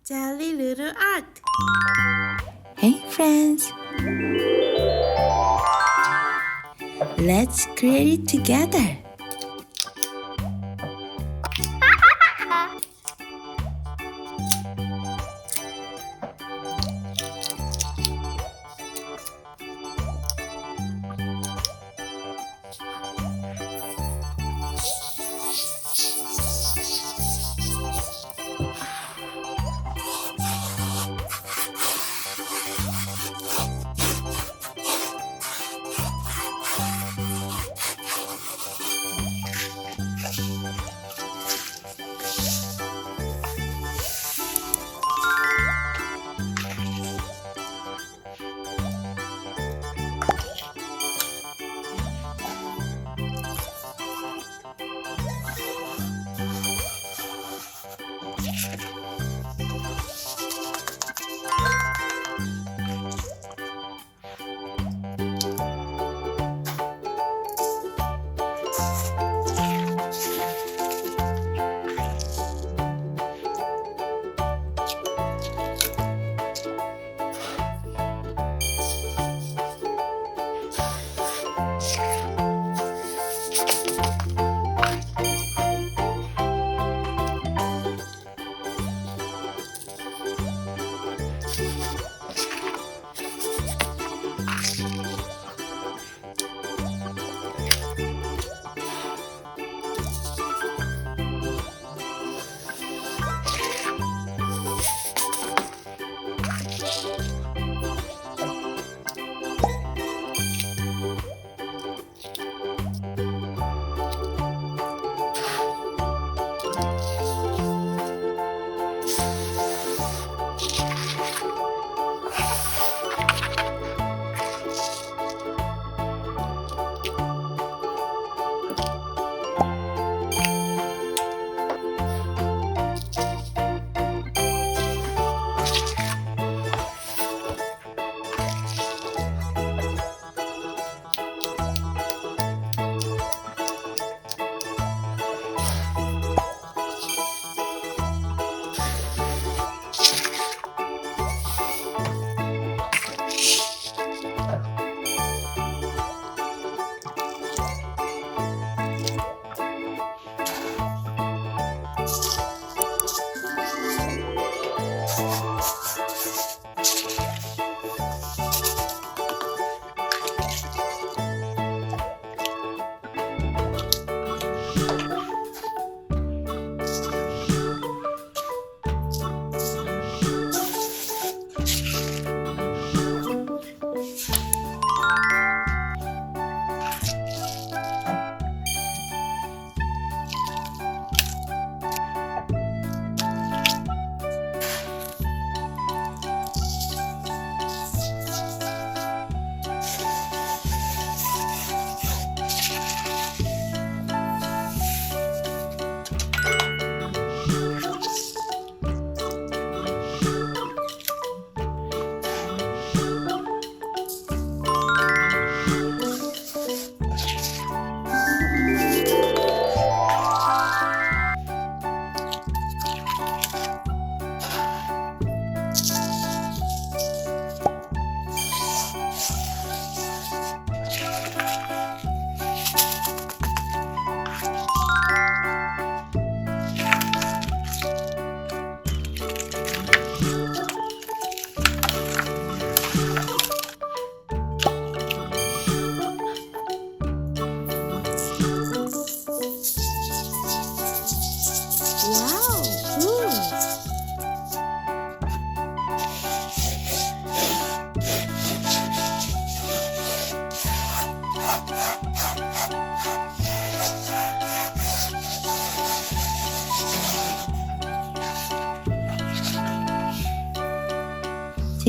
jellyloulouart. Hey friends! Let's create it together.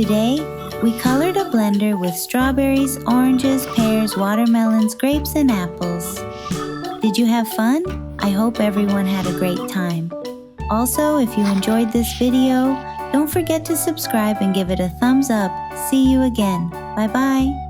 Today, we colored a blender with strawberries, oranges, pears, watermelons, grapes, and apples. Did you have fun? I hope everyone had a great time. Also, if you enjoyed this video, don't forget to subscribe and give it a thumbs up. See you again. Bye-bye.